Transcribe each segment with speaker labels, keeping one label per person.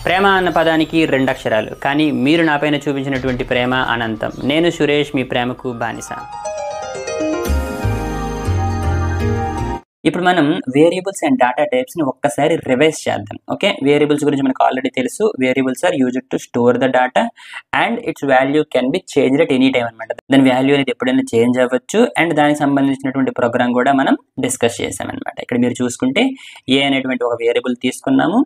Speaker 1: ప్రేమ అన్న పదానికి రెండు అక్షరాలు, కానీ మీరు నాపైన చూపించినటువంటి ప్రేమ అనంతం. నేను సురేష్, మీ ప్రేమకు బానిస. ఇప్పుడు మనం వేరియబుల్స్ అండ్ డేటా టైప్స్ ని ఒక్కసారి రివైజ్ చేద్దాం. ఓకే, వేరియబుల్స్ గురించి మనకు ఆల్రెడీ తెలుసు. Variables are used to store the data and its value can be changed at any time అనమాట. దాని వాల్యూ అనేది ఎప్పుడైనా చేంజ్ అవ్వచ్చు. అండ్ దానికి సంబంధించినటువంటి ప్రోగ్రామ్ కూడా మనం డిస్కస్ చేసాం అనమాట. ఇక్కడ మీరు చూసుకుంటే ఏ అనేటువంటి ఒక వేరియబుల్ తీసుకున్నాము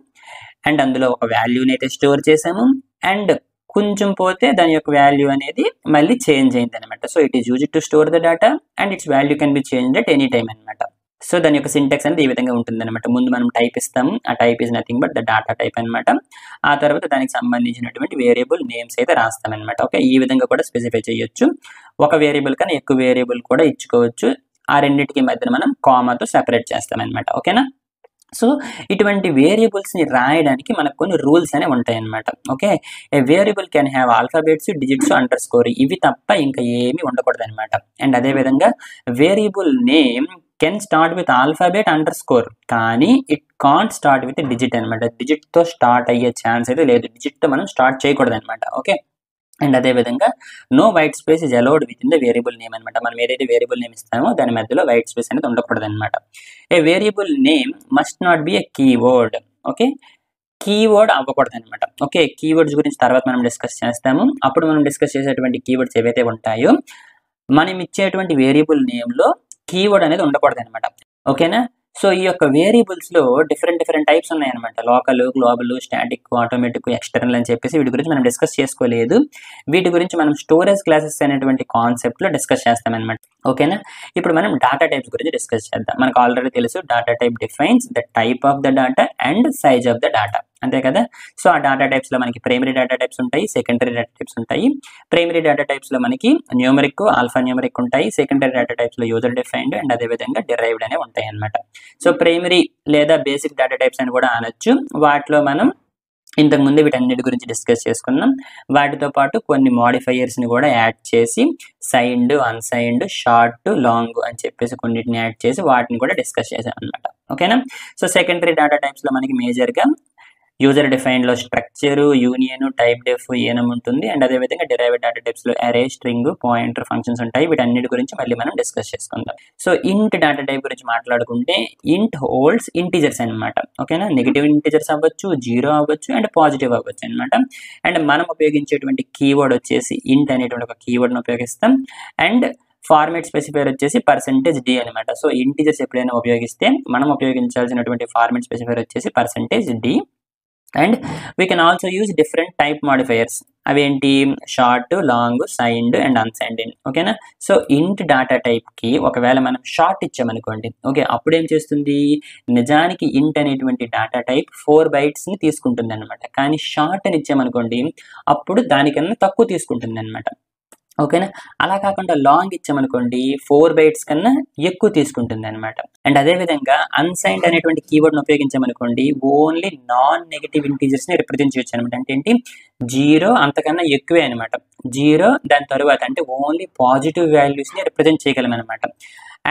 Speaker 1: అండ్ అందులో ఒక వాల్యూని అయితే స్టోర్ చేసాము అండ్ కొంచెం పోతే దాని యొక్క వాల్యూ అనేది మళ్ళీ చేంజ్ అయింది అనమాట. So it is used to store the data and its value can be changed at any time అనమాట. సో దాని యొక్క సింటాక్స్ అనేది ఈ విధంగా ఉంటుంది అనమాట. ముందు మనం టైప్ ఇస్తాము, ఆ type is nothing but the data type అనమాట. ఆ తర్వాత దానికి సంబంధించినటువంటి వేరియబుల్ నేమ్స్ అయితే రాస్తామన్నమాట. ఓకే, ఈ విధంగా కూడా స్పెసిఫై చేయొచ్చు. ఒక వేరియబుల్ కన్నా ఎక్కువ వేరియబుల్ కూడా ఇచ్చుకోవచ్చు. ఆ రెండింటికి మధ్యన మనం కామాతో సెపరేట్ చేస్తామన్నమాట. ఓకేనా? సో ఇటువంటి వేరియబుల్స్ ని రాయడానికి మనకు కొన్ని రూల్స్ అనేవి ఉంటాయి అన్నమాట. Okay, a variable can have alphabets, digits, underscore, ఇవి తప్ప ఇంకా ఏమి ఉండకూడదు అనమాట. అండ్ అదే విధంగా variable name can start with alphabet underscore, కానీ it can't start with digit అనమాట. డిజిట్ తో స్టార్ట్ అయ్యే ఛాన్స్ అయితే లేదు. డిజిట్ తో మనం స్టార్ట్ చేయకూడదు అనమాట. ఓకే, అండ్ అదే విధంగా no white space is allowed within the variable name అనమాట. మనం ఏదైతే వేరియబుల్ నేమ్ ఇస్తామో దాని మధ్యలో వైట్ స్పేస్ అనేది ఉండకూడదు అనమాట. A variable name must not be a keyword. Okay, keyword అవ్వకూడదు అనమాట. ఓకే, కీవర్డ్స్ గురించి తర్వాత మనం డిస్కస్ చేస్తాము. అప్పుడు మనం డిస్కస్ చేసేటువంటి కీవర్డ్స్ ఏవైతే ఉంటాయో మనం ఇచ్చేటువంటి వేరియబుల్ నేమ్ లో కీవర్డ్ అనేది ఉండకూడదు అనమాట. ఓకేనా? సో ఈ యొక్క వేరియబుల్స్ లో డిఫరెంట్ టైప్స్ ఉన్నాయన్నమాట. Local, global, static, automatic, external అని చెప్పేసి వీటి గురించి మనం డిస్కస్ చేసుకోలేదు. వీటి గురించి మనం స్టోరేజ్ క్లాసెస్ అనేటువంటి కాన్సెప్ట్ లో డిస్కస్ చేస్తామన్నమాట. ఓకేనా? ఇప్పుడు మనం డేటా టైప్స్ గురించి డిస్కస్ చేద్దాం. మనకు ఆల్రెడీ తెలుసు, data type defines the type of the data and size of the data, అంతే కదా? సో ఆ డేటా టైప్స్ లో మనకి ప్రైమరీ డేటా టైప్స్ ఉంటాయి, సెకండరీ డేటా టైప్స్ ఉంటాయి. ప్రైమరీ డేటా టైప్స్ లో మనకి న్యూమరిక్, ఆల్ఫా న్యూమరిక్ ఉంటాయి. సెకండరీ డేటా టైప్స్ లో యూజర్ డిఫైన్డ్ అండ్ అదే విధంగా డిరైవ్డ్ అనేవి ఉంటాయి అన్నమాట. సో ప్రైమరీ లేదా బేసిక్ డేటా టైప్స్ అని కూడా అనొచ్చు. వాటిలో మనం ఇంతకుముందు వీటన్నిటి గురించి డిస్కస్ చేసుకున్నాం. వాటితో పాటు కొన్ని మోడిఫైయర్స్ ని కూడా యాడ్ చేసి సైన్డ్, అన్సైన్డ్, షార్ట్, లాంగ్ అని చెప్పేసి కొన్నిటిని యాడ్ చేసి వాటిని కూడా డిస్కస్ చేసాం అనమాట. ఓకేనా? సో సెకండరీ డేటా టైప్స్ లో మనకి మేజర్ గా యూజర్ డిఫైన్డ్ లో స్ట్రక్చర్, యూనియన్, టైప్ డెఫ్, ఏనం ఉంటుంది. అండ్ అదే విధంగా డిరైవ్డ్ డేటా టైప్స్ లో అరే, స్ట్రింగ్, పాయింటర్ ఫంక్షన్స్ ఉంటాయి. వీటన్నిటి గురించి మళ్ళీ మనం డిస్కస్ చేసుకుందాం. సో ఇంట్ డేటా టైప్ గురించి మాట్లాడుకుంటే ఇంట్ హోల్డ్స్ ఇంటిజర్స్ అనమాట. ఓకేనా? నెగిటివ్ ఇంటిజర్స్ అవ్వచ్చు, జీరో అవ్వచ్చు అండ్ పాజిటివ్ అవ్వచ్చు అనమాట. అండ్ మనం ఉపయోగించేటువంటి కీవర్డ్ వచ్చేసి ఇంట్ అనేటువంటి ఒక కీవర్డ్ ని ఉపయోగిస్తాం. అండ్ ఫార్మాట్ స్పెసిఫైర్ వచ్చేసి %d అనమాట. సో ఇంటిజర్స్ ఎప్పుడైనా ఉపయోగిస్తే మనం ఉపయోగించాల్సినటువంటి ఫార్మాట్ స్పెసిఫైర్ వచ్చేసి %d. And we can also use different type modifiers. అవేంటి? Short, long, signed and unsigned. ఓకేనా? సో ఇంట్ డేటా టైప్ కి ఒకవేళ మనం షార్ట్ ఇచ్చామనుకోండి, ఓకే, అప్పుడు ఏం చేస్తుంది? నిజానికి ఇంట్ అనేటువంటి డేటా టైప్ 4 bytes ని తీసుకుంటుంది అనమాట. కానీ షార్ట్ అని ఇచ్చామనుకోండి, అప్పుడు దానికన్నా తక్కువ తీసుకుంటుంది అనమాట. ఓకేనా? అలా కాకుండా లాంగ్ ఇచ్చామనుకోండి 4 bytes కన్నా ఎక్కువ తీసుకుంటుంది అనమాట. అండ్ అదే విధంగా అన్సైన్డ్ అనేటువంటి కీవర్డ్ ని ఉపయోగించామనుకోండి, ఓన్లీ నాన్ నెగటివ్ ఇంటీజర్స్ ని రిప్రజెంట్ చేయొచ్చు అనమాట. అంటే ఏంటి? 0 అంతకన్నా ఎక్కువే అనమాట. 0 దాని తరువాత అంటే ఓన్లీ పాజిటివ్ వాల్యూస్ ని రిప్రజెంట్ చేయగలం అనమాట.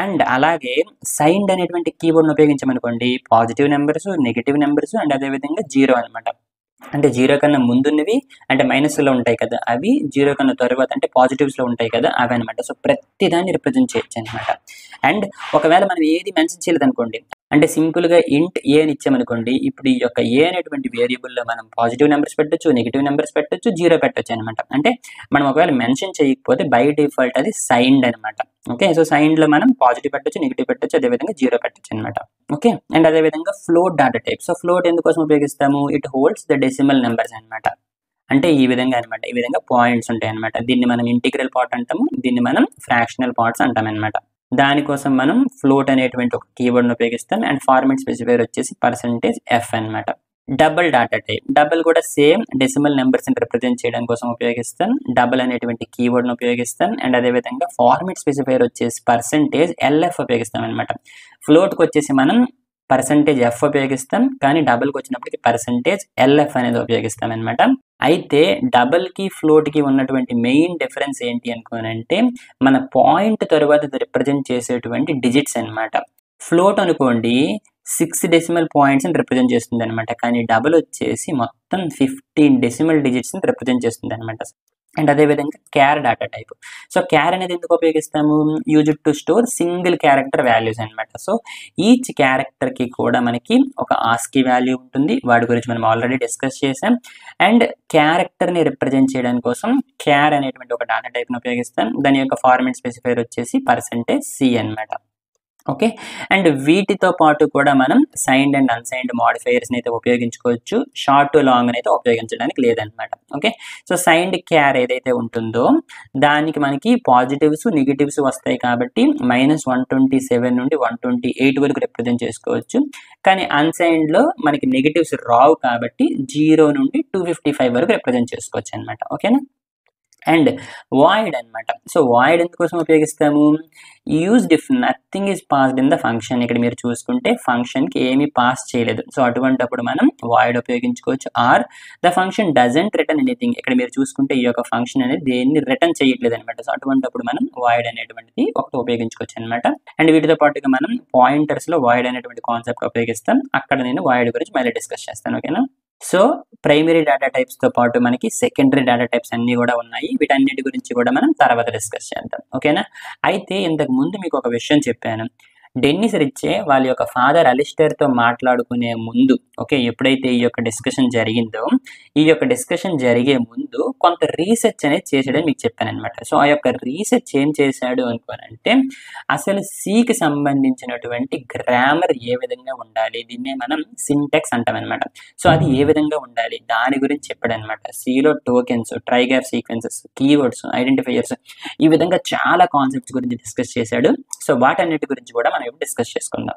Speaker 1: అండ్ అలాగే సైన్డ్ అనేటువంటి కీవర్డ్ ని ఉపయోగించామనుకోండి, positive numbers, negative numbers and అదే విధంగా 0 అనమాట. అంటే 0 కన్నా ముందున్నవి అంటే మైనస్ లో ఉంటాయి కదా అవి, 0 కన్నా తర్వాత అంటే పాజిటివ్స్ లో ఉంటాయి కదా అవి అనమాట. సో ప్రతి దాన్ని రిప్రజెంట్ చేయొచ్చు అనమాట. అండ్ ఒకవేళ మనం ఏది మెన్షన్ చేయలేదు అనుకోండి, అంటే సింపుల్ గా ఇంట్ ఏ అని ఇచ్చామనుకోండి, ఇప్పుడు ఈ యొక్క ఏ అనేటువంటి వేరియబుల్ లో మనం పాజిటివ్ నెంబర్స్ పెట్టొచ్చు, నెగిటివ్ నెంబర్స్ పెట్టొచ్చు, 0 పెట్టొచ్చు అనమాట. అంటే మనం ఒకవేళ మెన్షన్ చేయకపోతే బై డిఫాల్ట్ అది సైన్డ్ అనమాట. ఓకే, సో సైన్డ్ లో మనం పాజిటివ్ పెట్టొచ్చు, నెగిటివ్ పెట్టొచ్చు, అదే విధంగా 0 పెట్టొచ్చు అనమాట. ఓకే, అండ్ అదే విధంగా float data type. So float ఎందుకోసం ఉపయోగిస్తాము? It holds the decimal numbers అనమాట. అంటే ఈ విధంగా అనమాట, ఈ విధంగా పాయింట్స్ ఉంటాయి అనమాట. దీన్ని మనం ఇంటిగ్రల్ పార్ట్ అంటాము, దీన్ని మనం ఫ్రాక్షనల్ పార్ట్స్ అంటాం అనమాట. దానికోసం మనం ఫ్లోట్ అనేటువంటి ఒక కీవర్డ్ ని ఉపయోగిస్తాం. అండ్ ఫార్మాట్ స్పెసిఫైర్ వచ్చేసి %f అనమాట. Double data type. డబుల్ కూడా సేమ్ డెసిమల్ నెంబర్స్ ని రిప్రజెంట్ చేయడం కోసం ఉపయోగిస్తాం. డబుల్ అనేటువంటి కీవర్డ్ ని ఉపయోగిస్తాం. అండ్ అదే విధంగా ఫార్మాట్ స్పెసిఫైర్ వచ్చేసి %lf ఉపయోగిస్తాం అనమాట. ఫ్లోట్ కి వచ్చేసి మనం %f ఉపయోగిస్తాం, కానీ డబుల్ కి వచ్చినప్పటికి %lf అనేది ఉపయోగిస్తాం అనమాట. అయితే డబుల్ కి ఫ్లోట్ కి ఉన్నటువంటి మెయిన్ డిఫరెన్స్ ఏంటి అనుకోనంటే, మన పాయింట్ తరువాత రిప్రజెంట్ చేసేటువంటి డిజిట్స్ అనమాట. ఫ్లోట్ అనుకోండి 6 డెసిమల్ పాయింట్స్ని రిప్రజెంట్ చేస్తుంది అనమాట. కానీ డబుల్ వచ్చేసి మొత్తం 15 డెసిమల్ డిజిట్స్ని రిప్రజెంట్ చేస్తుంది అనమాట. అండ్ అదేవిధంగా క్యార్ డేటా టైప్. సో క్యార్ అనేది ఎందుకు ఉపయోగిస్తాము? Use to store single character values అనమాట. సో ఈచ్ క్యారెక్టర్కి కూడా మనకి ఒక ఆస్కీ వాల్యూ ఉంటుంది. వాటి గురించి మనం ఆల్రెడీ డిస్కస్ చేసాం. అండ్ క్యారెక్టర్ని రిప్రజెంట్ చేయడానికి కోసం క్యార్ అనేటువంటి ఒక డేటా టైప్ని ఉపయోగిస్తాం. దాని యొక్క ఫార్మాట్ స్పెసిఫైర్ వచ్చేసి %C అనమాట. ఓకే. అండ్ వీటితో పాటు కూడా మనం సైన్డ్ అండ్ అన్సైన్డ్ మాడిఫైయర్స్ని అయితే ఉపయోగించుకోవచ్చు. షార్ట్ టు లాంగ్ అయితే ఉపయోగించడానికి లేదనమాట. ఓకే. సో సైన్డ్ క్యార్ ఏదైతే ఉంటుందో దానికి మనకి పాజిటివ్స్ నెగిటివ్స్ వస్తాయి కాబట్టి -127 నుండి 128 వరకు రిప్రజెంట్ చేసుకోవచ్చు. కానీ అన్సైన్డ్లో మనకి నెగిటివ్స్ రావు కాబట్టి 0 నుండి 255 వరకు రిప్రజెంట్ చేసుకోవచ్చు అనమాట. ఓకేనా. అండ్ వాయిడ్ అనమాట. సో వాయిడ్ ఎందుకోసం ఉపయోగిస్తాము? Used if nothing is passed in the function. ఇక్కడ మీరు చూసుకుంటే ఫంక్షన్కి ఏమీ పాస్ చేయలేదు. సో అటువంటిప్పుడు మనం వాయిడ్ ఉపయోగించుకోవచ్చు. Or the function doesn't return anything. ఇక్కడ మీరు చూసుకుంటే ఈ యొక్క ఫంక్షన్ అనేది దేన్ని రిటర్న్ చేయట్లేదు అనమాట. సో అటువంటిప్పుడు మనం వాయిడ్ అనేటువంటిది ఒకటి ఉపయోగించుకోవచ్చు అనమాట. అండ్ వీటితో పాటుగా మనం పాయింటర్స్లో వాయిడ్ అనేటువంటి కాన్సెప్ట్ ఉపయోగిస్తాం. అక్కడ నేను వాయిడ్ గురించి మళ్ళీ డిస్కస్ చేస్తాను. ఓకేనా. సో ప్రైమరీ డేటా టైప్స్తో పాటు మనకి సెకండరీ డేటా టైప్స్ అన్నీ కూడా ఉన్నాయి. వీటన్నిటి గురించి కూడా మనం తర్వాత డిస్కస్ చేద్దాం. ఓకేనా. అయితే ఇంతకు ముందు మీకు ఒక విషయం చెప్పాను. డెన్నిస్ రిచ్చే వాళ్ళ యొక్క ఫాదర్ అలిస్టర్తో మాట్లాడుకునే ముందు, ఓకే, ఎప్పుడైతే ఈ యొక్క డిస్కషన్ జరిగిందో ఈ యొక్క డిస్కషన్ జరిగే ముందు కొంత రీసెర్చ్ అనేది చేసాడని మీకు చెప్పాను అనమాట. సో ఆ యొక్క రీసెర్చ్ ఏం చేశాడు అనుకోనంటే అసలు సికి సంబంధించినటువంటి గ్రామర్ ఏ విధంగా ఉండాలి, దీన్నే మనం సింటాక్స్ అంటాం అనమాట. సో అది ఏ విధంగా ఉండాలి దాని గురించి చెప్పాడు అనమాట. సిలో టోకెన్స్, ట్రైగ్రాఫ్ సీక్వెన్సెస్, కీవర్డ్స్, ఐడెంటిఫైయర్స్, ఈ విధంగా చాలా కాన్సెప్ట్స్ గురించి డిస్కస్ చేశాడు. సో వాటన్నిటి గురించి కూడా మనం డిస్కస్ చేసుకుందాం.